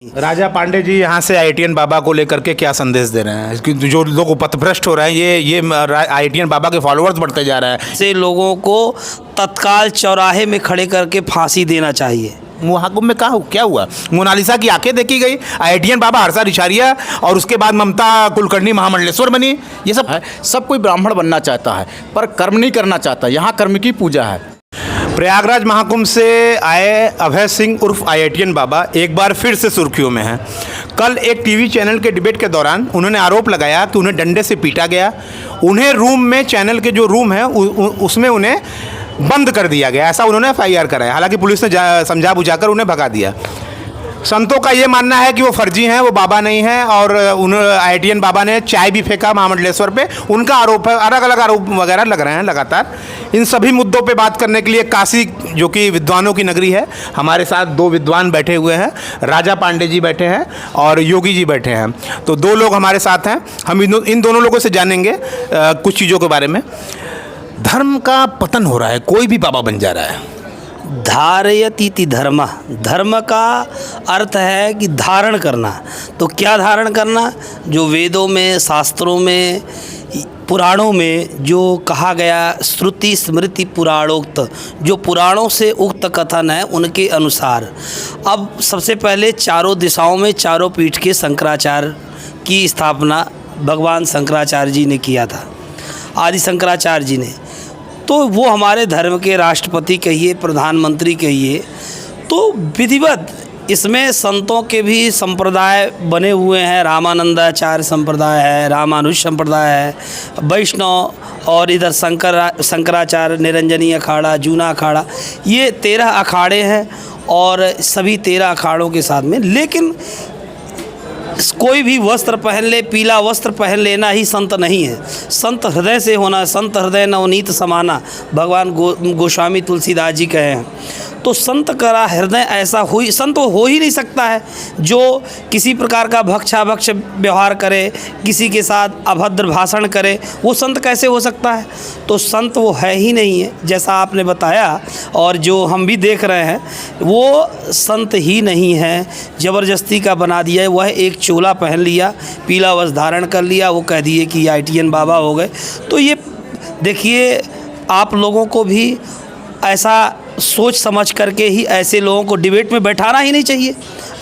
राजा पांडे जी यहाँ से आईटीएन बाबा को लेकर के क्या संदेश दे रहे हैं कि जो लोग पथभ्रष्ट हो रहे हैं ये आईटीएन बाबा के फॉलोअर्स बढ़ते जा रहे हैं। से लोगों को तत्काल चौराहे में खड़े करके फांसी देना चाहिए। मुहाकुम में क्या हुआ? मोनालिसा की आंखें देखी गई, आईटीएन बाबा हर्षा रिशारिया और उसके बाद ममता कुलकर्णी महामंडलेश्वर बनी। ये सब है, सब कोई ब्राह्मण बनना चाहता है पर कर्म नहीं करना चाहता। यहाँ कर्म की पूजा है। प्रयागराज महाकुंभ से आए अभय सिंह उर्फ आईटीएन बाबा एक बार फिर से सुर्खियों में हैं। कल एक टीवी चैनल के डिबेट के दौरान उन्होंने आरोप लगाया कि उन्हें डंडे से पीटा गया। उन्हें रूम में, चैनल के जो रूम है उसमें उन्हें बंद कर दिया गया, ऐसा उन्होंने एफआईआर कराया। हालांकि पुलिस ने समझा बुझाकर उन्हें भगा दिया। संतों का ये मानना है कि वो फर्जी हैं, वो बाबा नहीं हैं और आईटीएन बाबा ने चाय भी फेंका महामंडलेश्वर पे। उनका आरोप है, अलग अलग आरोप वगैरह लग रहे हैं लगातार। इन सभी मुद्दों पे बात करने के लिए काशी, जो कि विद्वानों की नगरी है, हमारे साथ दो विद्वान बैठे हुए हैं। राजा पांडे जी बैठे हैं और योगी जी बैठे हैं। तो दो लोग हमारे साथ हैं। हम इन दोनों लोगों से जानेंगे कुछ चीज़ों के बारे में। धर्म का पतन हो रहा है, कोई भी बाबा बन जा रहा है। धारयतीति धर्म, धर्म का अर्थ है कि धारण करना। तो क्या धारण करना? जो वेदों में, शास्त्रों में, पुराणों में जो कहा गया, श्रुति स्मृति पुराणोक्त, जो पुराणों से उक्त कथन है उनके अनुसार। अब सबसे पहले चारों दिशाओं में चारों पीठ के शंकराचार्य की स्थापना भगवान शंकराचार्य जी ने किया था, आदि शंकराचार्य जी ने। तो वो हमारे धर्म के राष्ट्रपति कहिए, प्रधानमंत्री कहिए। तो विधिवत इसमें संतों के भी संप्रदाय बने हुए हैं। रामानंदाचार्य संप्रदाय है, रामानुज संप्रदाय है, वैष्णव, और इधर शंकराचार्य, निरंजनी अखाड़ा, जूना अखाड़ा, ये 13 अखाड़े हैं और सभी 13 अखाड़ों के साथ में। लेकिन कोई भी वस्त्र पहन ले, पीला वस्त्र पहन लेना ही संत नहीं है। संत हृदय से होना, संत हृदय नवनीत समाना, भगवान गोस्वामी तुलसीदास जी कहे हैं। तो संत का हृदय ऐसा संत हो ही नहीं सकता है जो किसी प्रकार का भक्षाभक्ष व्यवहार करे, किसी के साथ अभद्र भाषण करे। वो संत कैसे हो सकता है? तो संत वो है ही नहीं है, जैसा आपने बताया और जो हम भी देख रहे हैं, वो संत ही नहीं है। ज़बरदस्ती का बना दिया है। वह एक चोला पहन लिया, पीला वस्त्र धारण कर लिया, वो कह दिए कि आईटीएन बाबा हो गए। तो ये देखिए, आप लोगों को भी ऐसा सोच समझ करके ही ऐसे लोगों को डिबेट में बैठाना ही नहीं चाहिए।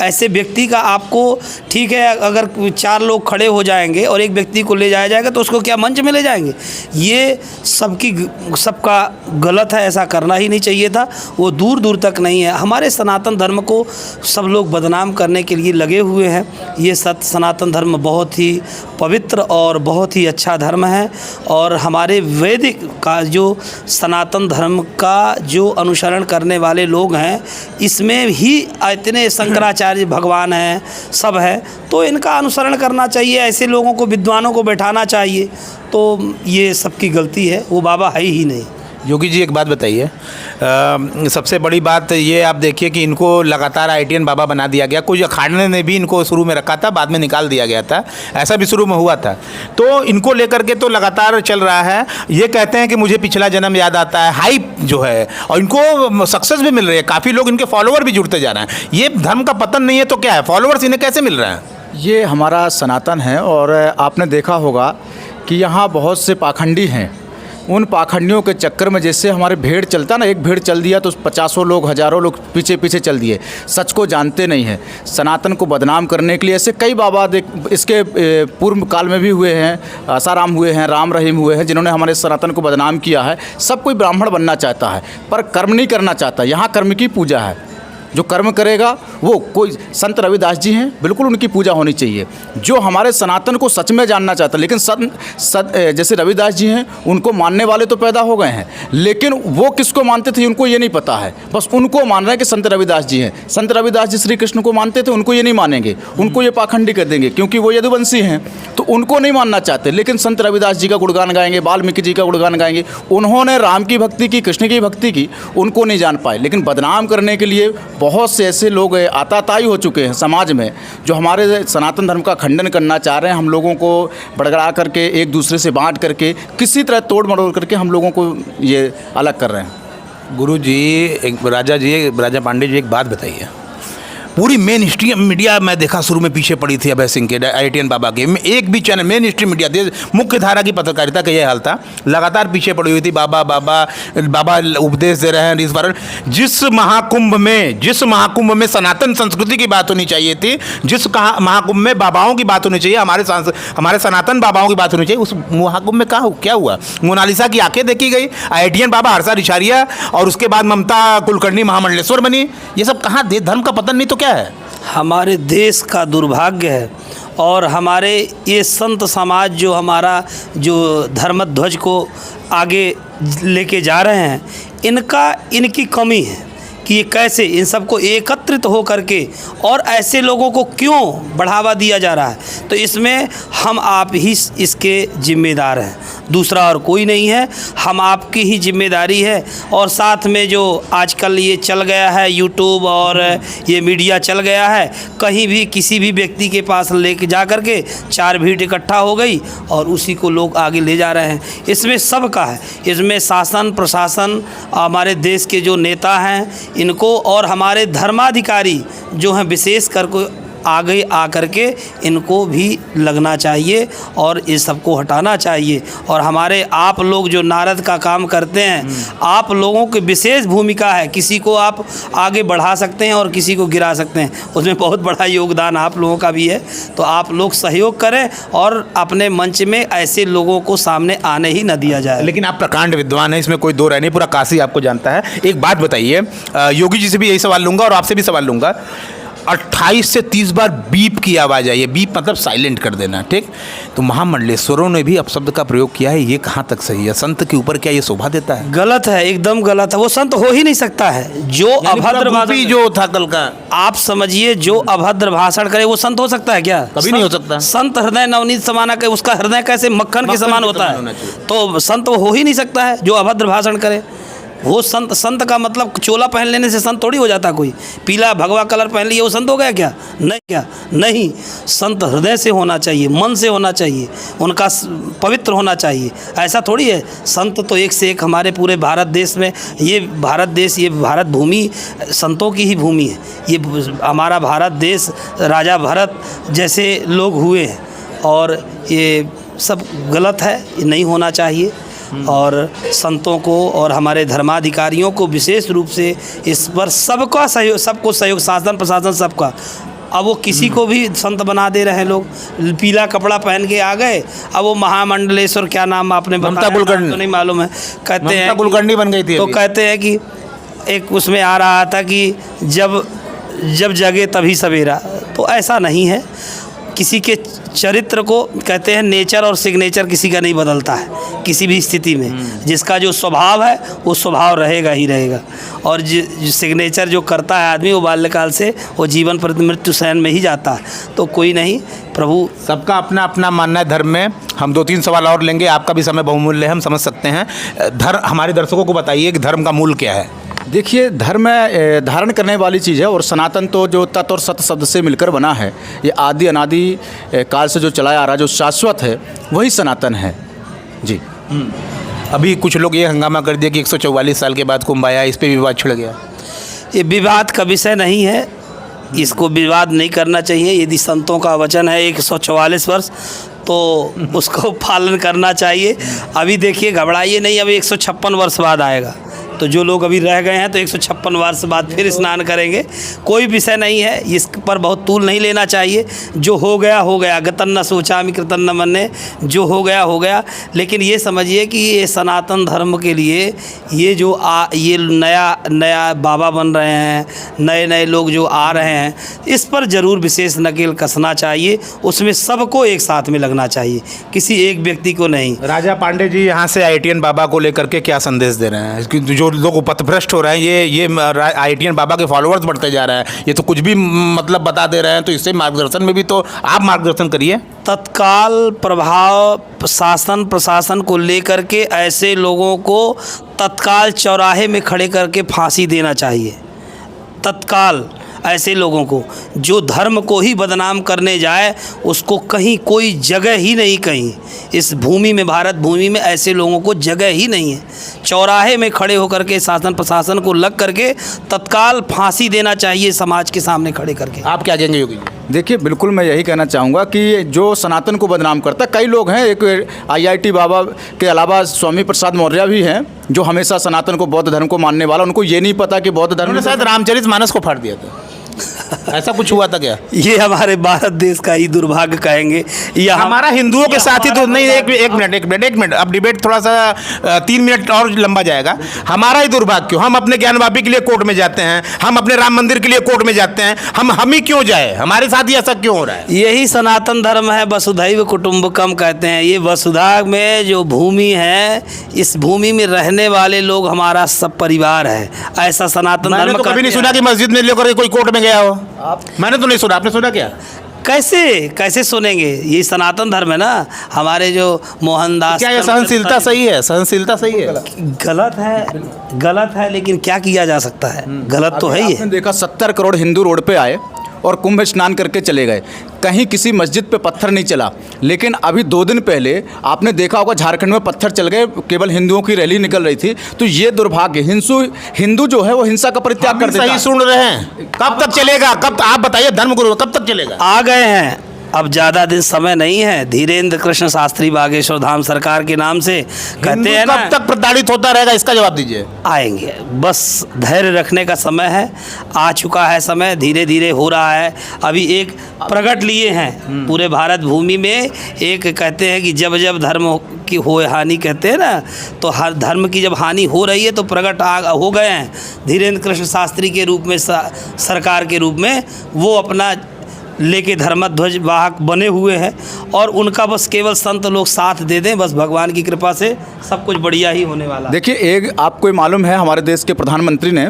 ऐसे व्यक्ति का आपको, ठीक है, अगर 4 लोग खड़े हो जाएंगे और एक व्यक्ति को ले जाया जाएगा तो उसको क्या मंच में ले जाएंगे? ये सबका गलत है, ऐसा करना ही नहीं चाहिए था। वो दूर दूर तक नहीं है। हमारे सनातन धर्म को सब लोग बदनाम करने के लिए लगे हुए हैं। ये सनातन धर्म बहुत ही पवित्र और बहुत ही अच्छा धर्म है। और हमारे वैदिक का जो सनातन धर्म का जो अनुसरण करने वाले लोग हैं, इसमें ही इतने शंकराचार्य भगवान हैं, सब है। तो इनका अनुसरण करना चाहिए, ऐसे लोगों को, विद्वानों को बैठाना चाहिए। तो ये सबकी गलती है, वो बाबा है ही नहीं। योगी जी एक बात बताइए, सबसे बड़ी बात ये आप देखिए कि इनको लगातार आईटीएन बाबा बना दिया गया। कुछ अखाड़े ने भी इनको शुरू में रखा था, बाद में निकाल दिया गया था, ऐसा भी शुरू में हुआ था। तो इनको लेकर के तो लगातार चल रहा है। ये कहते हैं कि मुझे पिछला जन्म याद आता है, हाइप जो है, और इनको सक्सेस भी मिल रही है। काफ़ी लोग, इनके फॉलोअर भी जुड़ते जा रहे हैं। ये धर्म का पतन नहीं है तो क्या है? फॉलोअर्स इन्हें कैसे मिल रहे हैं? ये हमारा सनातन है और आपने देखा होगा कि यहाँ बहुत से पाखंडी हैं। उन पाखंडियों के चक्कर में जैसे हमारे भेड़ चलता ना, एक भेड़ चल दिया तो 50 लोग, हज़ारों लोग पीछे पीछे चल दिए। सच को जानते नहीं हैं। सनातन को बदनाम करने के लिए ऐसे कई बाबा इसके पूर्व काल में भी हुए हैं। आसाराम हुए हैं, राम रहीम हुए हैं, जिन्होंने हमारे सनातन को बदनाम किया है। सब कोई ब्राह्मण बनना चाहता है पर कर्म नहीं करना चाहता। यहाँ कर्म की पूजा है। जो कर्म करेगा वो, कोई संत रविदास जी हैं, बिल्कुल उनकी पूजा होनी चाहिए। जो हमारे सनातन को सच में जानना चाहता है, लेकिन जैसे रविदास जी हैं, उनको मानने वाले तो पैदा हो गए हैं, लेकिन वो किसको मानते थे उनको ये नहीं पता है। बस उनको मान रहे हैं कि संत रविदास जी हैं। संत रविदास जी श्री कृष्ण को मानते थे, उनको ये नहीं मानेंगे, उनको ये पाखंडी कर देंगे क्योंकि वो यदुवंशी हैं, तो उनको नहीं मानना चाहते। लेकिन संत रविदास जी का गुणगान गाएंगे, वाल्मीकि जी का गुणगान गाएंगे। उन्होंने राम की भक्ति की, कृष्ण की भक्ति की, उनको नहीं जान पाए। लेकिन बदनाम करने के लिए बहुत से ऐसे लोग आताताई हो चुके हैं समाज में, जो हमारे सनातन धर्म का खंडन करना चाह रहे हैं। हम लोगों को बड़गड़ा करके, एक दूसरे से बांट करके, किसी तरह तोड़ मरोड़ करके हम लोगों को ये अलग कर रहे हैं। गुरु जी, राजा पांडे जी एक बात बताइए। पूरी मेन स्ट्रीम मीडिया मैं देखा शुरू में पीछे पड़ी थी अभय सिंह के IITN बाबा के, एक भी चैनल मेन स्ट्रीम मीडिया देश मुख्य धारा की पत्रकारिता का यह हाल था, लगातार पीछे पड़ी हुई थी। बाबा बाबा बाबा उपदेश दे रहे हैं इस बार। जिस महाकुंभ में सनातन संस्कृति की बात होनी चाहिए थी, जिस महाकुंभ में बाबाओं की बात होनी चाहिए, हमारे सनातन बाबाओं की बात होनी चाहिए, उस महाकुंभ में क्या हुआ? मोनालिसा की आंखें देखी गई, IITN बाबा हर्षा रिछारिया और उसके बाद ममता कुलकर्णी महामंडलेश्वर बनी। ये सब कहाँ धर्म का पतन नहीं तो क्या है? हमारे देश का दुर्भाग्य है। और हमारे ये संत समाज जो हमारा जो धर्मध्वज को आगे लेके जा रहे हैं, इनकी कमी है कि ये कैसे इन सबको एकत्रित हो करके और ऐसे लोगों को क्यों बढ़ावा दिया जा रहा है। तो इसमें हम आप ही इसके जिम्मेदार हैं, दूसरा और कोई नहीं है। हम आपकी ही जिम्मेदारी है। और साथ में जो आजकल ये चल गया है यूट्यूब और ये मीडिया चल गया है, कहीं भी किसी भी व्यक्ति के पास लेके जा कर के 4 भीड़ इकट्ठा हो गई और उसी को लोग आगे ले जा रहे हैं। इसमें सबका है, इसमें शासन प्रशासन, हमारे देश के जो नेता हैं इनको और हमारे धर्माधिकारी जो हैं विशेष कर आगे आकर के इनको भी लगना चाहिए और इस सबको हटाना चाहिए। और हमारे आप लोग जो नारद का काम करते हैं, आप लोगों की विशेष भूमिका है। किसी को आप आगे बढ़ा सकते हैं और किसी को गिरा सकते हैं, उसमें बहुत बड़ा योगदान आप लोगों का भी है। तो आप लोग सहयोग करें और अपने मंच में ऐसे लोगों को सामने आने ही न दिया जाए। लेकिन आप प्रकांड विद्वान हैं, इसमें कोई दो राय नहीं, पूरा काशी आपको जानता है। एक बात बताइए, योगी जी से भी यही सवाल लूँगा और आपसे भी सवाल लूँगा। 28 से 30 बार बीप की आवाज़ आई है, बीप मतलब साइलेंट कर देना, ठीक? तो महामंडलेश्वरों ने भी अपशब्द का प्रयोग किया है, ये कहाँ तक सही है? संत के ऊपर क्या ये शोभा देता है? गलत है, एकदम गलत है। वो संत हो ही नहीं सकता है। जो अभद्र भाषण जो था कल का, आप समझिए, जो अभद्र भाषण करे वो संत हो सकता है क्या? कभी नहीं हो सकता। संत हृदय नवनीत समाना के, उसका हृदय कैसे मक्खन के समान होता है? तो संत हो ही नहीं सकता है जो अभद्र भाषण करे। वो संत का मतलब चोला पहन लेने से संत थोड़ी हो जाता। कोई पीला भगवा कलर पहन लिया वो संत हो गया क्या? नहीं। संत हृदय से होना चाहिए, मन से होना चाहिए, उनका पवित्र होना चाहिए। ऐसा थोड़ी है। संत तो एक से एक हमारे पूरे भारत देश में, ये भारत देश, ये भारत भूमि संतों की ही भूमि है। ये हमारा भारत देश राजा भरत जैसे लोग हुए हैं और ये सब गलत है, ये नहीं होना चाहिए। और संतों को और हमारे धर्माधिकारियों को विशेष रूप से इस पर सबको सहयोग, शासन प्रशासन सबका। अब वो किसी को भी संत बना दे रहे हैं लोग। पीला कपड़ा पहन के आ गए, अब वो महामंडलेश्वर, क्या नाम आपने बताया? ममता कुलकर्णी, तो नहीं मालूम है, कहते हैं कुलकर्णी बन गई थी। तो कहते हैं कि एक उसमें आ रहा था कि जब जगे तभी सवेरा। तो ऐसा नहीं है। किसी के चरित्र को कहते हैं नेचर और सिग्नेचर किसी का नहीं बदलता है किसी भी स्थिति में। जिसका जो स्वभाव है वो स्वभाव रहेगा ही रहेगा। और सिग्नेचर जो करता है आदमी, वो बाल्यकाल से वो जीवन पर मृत्यु शयन में ही जाता है। तो कोई नहीं, प्रभु सबका अपना अपना मानना है धर्म में। हम 2-3 सवाल और लेंगे, आपका भी समय बहुमूल्य है, हम समझ सकते हैं। हमारे दर्शकों को बताइए कि धर्म का मूल क्या है? देखिए, धर्म धारण करने वाली चीज़ है और सनातन तो जो तत् और सत शब्द से मिलकर बना है, ये आदि अनादि काल से जो चलाया आ रहा, जो शाश्वत है, वही सनातन है जी। अभी कुछ लोग ये हंगामा कर दिया कि 144 साल के बाद कुंभ आया, इस पर विवाद छिड़ गया। ये विवाद का विषय नहीं है, इसको विवाद नहीं करना चाहिए। यदि संतों का वचन है 144 वर्ष तो उसको पालन करना चाहिए। अभी देखिए, घबराइए नहीं, अभी 156 वर्ष बाद आएगा। तो जो लोग अभी रह गए हैं तो 156 वर्ष बाद फिर स्नान करेंगे। कोई विषय नहीं है, इस पर बहुत तूल नहीं लेना चाहिए। जो हो गया हो गया, गतन न सोचामि कृतन न मन्ये, जो हो गया हो गया। लेकिन ये समझिए कि ये सनातन धर्म के लिए ये जो ये नया बाबा बन रहे हैं, नए लोग जो आ रहे हैं, इस पर ज़रूर विशेष नकेल कसना चाहिए। उसमें सबको एक साथ में लगना चाहिए, किसी एक व्यक्ति को नहीं। राजा पांडे जी यहाँ से IITN बाबा को लेकर के क्या संदेश दे रहे हैं? जो लोग पथभ्रष्ट हो रहे हैं, ये IITN बाबा के फॉलोअर्स बढ़ते जा रहे हैं, ये तो कुछ भी मतलब बता दे रहे हैं। तो इससे मार्गदर्शन में भी तो आप मार्गदर्शन करिए। तत्काल प्रभाव शासन प्रशासन को लेकर के ऐसे लोगों को तत्काल चौराहे में खड़े करके फांसी देना चाहिए। तत्काल ऐसे लोगों को, जो धर्म को ही बदनाम करने जाए उसको कहीं कोई जगह ही नहीं, कहीं इस भूमि में, भारत भूमि में ऐसे लोगों को जगह ही नहीं है। चौराहे में खड़े होकर के शासन प्रशासन को लग करके तत्काल फांसी देना चाहिए, समाज के सामने खड़े करके। आप क्या कहेंगे योगी जी? देखिए, बिल्कुल मैं यही कहना चाहूँगा कि जो सनातन को बदनाम करता, कई लोग हैं, एक IIT बाबा के अलावा स्वामी प्रसाद मौर्य भी हैं जो हमेशा सनातन को, बौद्ध धर्म को मानने वाला, उनको ये नहीं पता कि बौद्ध धर्म उन्होंने शायद रामचरितमानस को फाड़ दिया था, ऐसा कुछ हुआ था क्या? ये हमारे भारत देश का ही दुर्भाग्य कहेंगे, या हमारा हिंदुओं के साथ ही तो नहीं। एक मिनट, अब डिबेट थोड़ा सा 3 मिनट और लंबा जाएगा। हमारा ही दुर्भाग्य क्यों? हम अपने ज्ञानवापी के लिए कोर्ट में जाते हैं, हम अपने राम मंदिर के लिए कोर्ट में जाते हैं, हम ही क्यों जाए? हमारे साथ ही ऐसा क्यों हो रहा है? यही सनातन धर्म है, वसुधैव कुटुंबकम कहते हैं। ये वसुधा में जो भूमि है, इस भूमि में रहने वाले लोग हमारा सब परिवार है, ऐसा सनातन मैंने धर्म तो कभी नहीं कहते सुना हैं। कि मस्जिद में लेकर कोई कोर्ट में गया हो। मैंने तो नहीं सुना, आपने सुना क्या? कैसे सुनेंगे? ये सनातन धर्म है ना, हमारे जो मोहनदास। क्या ये सहनशीलता सही है? सहनशीलता सही है? गलत है, लेकिन क्या किया जा सकता है? गलत तो है ही आपने है। देखा 70 करोड़ हिंदू रोड पे आए और कुंभ स्नान करके चले गए, कहीं किसी मस्जिद पे पत्थर नहीं चला। लेकिन अभी 2 दिन पहले आपने देखा होगा झारखंड में पत्थर चल गए, केवल हिंदुओं की रैली निकल रही थी। तो ये दुर्भाग्य, हिंदू जो है वो हिंसा का परित्याग कर देता है। सही सुन रहे हैं? कब तक चलेगा? कब? आप बताइए, धर्मगुरु कब तक चलेगा? आ गए हैं, अब ज़्यादा दिन समय नहीं है। धीरेन्द्र कृष्ण शास्त्री बागेश्वर धाम सरकार के नाम से कहते हैं ना, कब तक प्रताड़ित होता रहेगा? इसका जवाब दीजिए। आएंगे, बस धैर्य रखने का समय है, आ चुका है समय, धीरे धीरे हो रहा है। अभी एक प्रगट लिए हैं पूरे भारत भूमि में, एक कहते हैं कि जब जब धर्म की हो हानि, कहते हैं ना, तो हर धर्म की जब हानि हो रही है तो प्रगट हो गए हैं धीरेन्द्र कृष्ण शास्त्री के रूप में, सरकार के रूप में। वो अपना लेके धर्मध्वज वाहक बने हुए हैं और उनका बस केवल संत लोग साथ दे दें, बस भगवान की कृपा से सब कुछ बढ़िया ही होने वाला है। देखिए, एक आपको मालूम है, हमारे देश के प्रधानमंत्री ने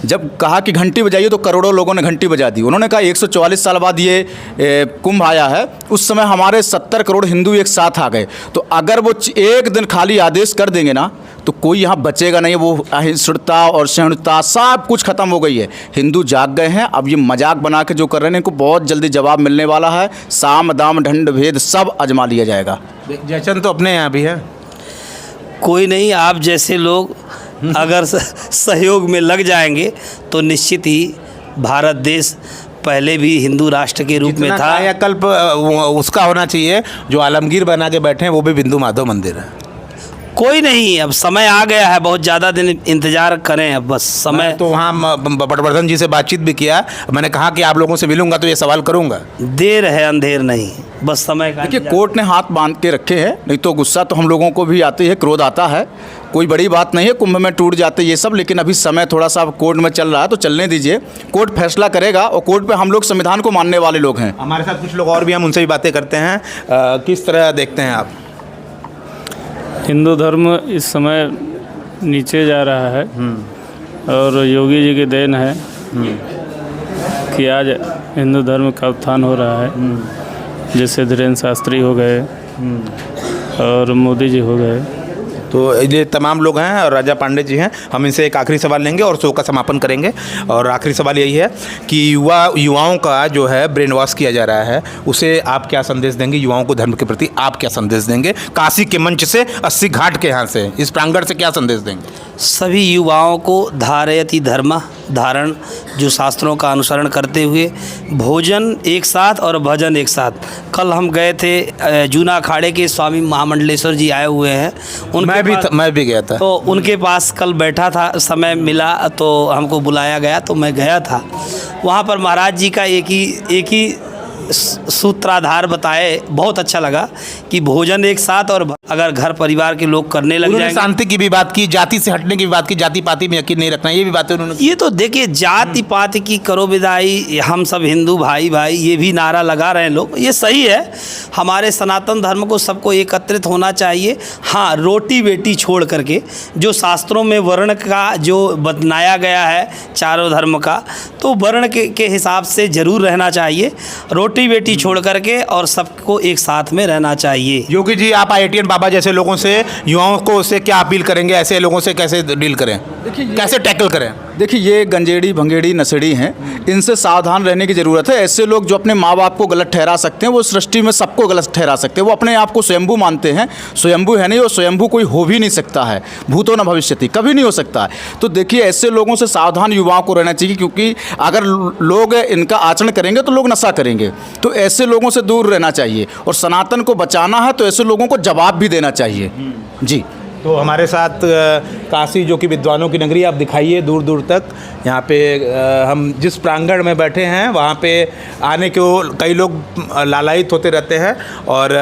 जब कहा कि घंटी बजाइए तो करोड़ों लोगों ने घंटी बजा दी। उन्होंने कहा 144 साल बाद ये कुंभ आया है, उस समय हमारे 70 करोड़ हिंदू एक साथ आ गए। तो अगर वो एक दिन खाली आदेश कर देंगे ना, तो कोई यहाँ बचेगा नहीं। वो अहिंसुता और सहिष्णुता सब कुछ खत्म हो गई है। हिंदू जाग गए हैं। अब ये मजाक बना के जो कर रहे हैं, इनको बहुत जल्दी जवाब मिलने वाला है। साम दाम दंड भेद सब आजमा लिया जाएगा। जयचंद तो अपने यहाँ भी है। कोई नहीं, आप जैसे लोग अगर सहयोग में लग जाएंगे तो निश्चित ही भारत देश पहले भी हिंदू राष्ट्र के रूप में था। कायाकल्प उसका होना चाहिए जो आलमगीर बना के बैठे हैं, वो भी बिंदु माधव मंदिर है। कोई नहीं, अब समय आ गया है, बहुत ज़्यादा दिन इंतजार करें, अब बस समय। तो वहाँ पटवर्धन जी से बातचीत भी किया, मैंने कहा कि आप लोगों से मिलूंगा तो ये सवाल करूंगा। देर है अंधेर नहीं, बस समय का। देखिए, कोर्ट ने हाथ बांध के रखे हैं, नहीं तो गुस्सा तो हम लोगों को भी आती है, क्रोध आता है। कोई बड़ी बात नहीं है, कुंभ में टूट जाते ये सब, लेकिन अभी समय थोड़ा सा कोर्ट में चल रहा है तो चलने दीजिए। कोर्ट फैसला करेगा और कोर्ट पे हम लोग संविधान को मानने वाले लोग हैं। हमारे साथ कुछ लोग और भी, हम उनसे भी बातें करते हैं। किस तरह देखते हैं आप? हिंदू धर्म इस समय नीचे जा रहा है और योगी जी की देन है कि आज हिंदू धर्म का उत्थान हो रहा है। जैसे धीरेन्द्र शास्त्री हो गए और मोदी जी हो गए, तो ये तमाम लोग हैं और राजा पांडे जी हैं। हम इनसे एक आखिरी सवाल लेंगे और शो का समापन करेंगे। और आखिरी सवाल यही है कि युवाओं का जो है ब्रेन वॉश किया जा रहा है, उसे आप क्या संदेश देंगे? युवाओं को धर्म के प्रति आप क्या संदेश देंगे? काशी के मंच से, 80 घाट के यहाँ से, इस प्रांगण से क्या संदेश देंगे? सभी युवाओं को धारयति धर्म, धारण, जो शास्त्रों का अनुसरण करते हुए भोजन एक साथ और भजन एक साथ। कल हम गए थे जूना अखाड़े के स्वामी महामंडलेश्वर जी आए हुए हैं, मैं भी गया था। तो उनके पास कल बैठा था, समय मिला तो हमको बुलाया गया तो मैं गया था। वहाँ पर महाराज जी का एक ही सूत्राधार बताए, बहुत अच्छा लगा कि भोजन एक साथ और अगर घर परिवार के लोग करने लग जाएंगे। शांति की भी बात की, जाति से हटने की भी बात की, जाति पाति में यकीन नहीं रखना, ये भी बातें उन्होंने। ये तो देखिए, जाति पाति की करो विदाई, हम सब हिंदू भाई भाई, ये भी नारा लगा रहे हैं लोग, ये सही है। हमारे सनातन धर्म को सबको एकत्रित होना चाहिए। हाँ, रोटी बेटी छोड़ करके जो शास्त्रों में वर्ण का जो बताया गया है चारों धर्म का, तो वर्ण के हिसाब से ज़रूर रहना चाहिए, रोटी बेटी छोड़ करके, और सबको एक साथ में रहना चाहिए। योगी जी, आप IITian बाबा जैसे लोगों से, युवाओं को से क्या अपील करेंगे? ऐसे लोगों से कैसे डील करें, कैसे टैकल करें? देखिए, ये गंजेड़ी भंगेड़ी नशेड़ी हैं, इनसे सावधान रहने की ज़रूरत है। ऐसे लोग जो अपने माँ बाप को गलत ठहरा सकते हैं, वो सृष्टि में सबको गलत ठहरा सकते हैं। वो अपने आप को स्वयंभू मानते हैं, स्वयंभू है नहीं, और स्वयंभू कोई हो भी नहीं सकता है। भूतो न भविष्यति, कभी नहीं हो सकता है। तो देखिए, ऐसे लोगों से सावधान युवाओं को रहना चाहिए, क्योंकि अगर लोग इनका आचरण करेंगे तो लोग नशा करेंगे। तो ऐसे लोगों से दूर रहना चाहिए, और सनातन को बचाना है तो ऐसे लोगों को जवाब भी देना चाहिए। जी। तो हमारे साथ काशी, जो कि विद्वानों की नगरी, आप दिखाइए दूर दूर तक। यहाँ पे हम जिस प्रांगण में बैठे हैं वहाँ पे आने को कई लोग लालायित होते रहते हैं। और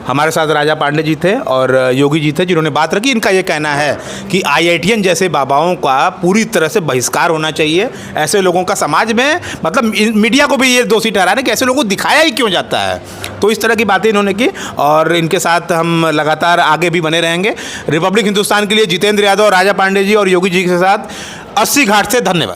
हमारे साथ राजा पांडे जी थे और योगी जी थे, जिन्होंने बात रखी। इनका ये कहना है कि IITian जैसे बाबाओं का पूरी तरह से बहिष्कार होना चाहिए। ऐसे लोगों का समाज में, मतलब मीडिया को भी ये दोषी ठहरा रहे कि ऐसे लोगों को दिखाया ही क्यों जाता है। तो इस तरह की बातें इन्होंने की, और इनके साथ हम लगातार आगे भी बने रहेंगे। रिपब्लिक हिंदुस्तान के लिए जितेंद्र यादव, राजा पांडे जी और योगी जी के साथ 80 घाट से धन्यवाद।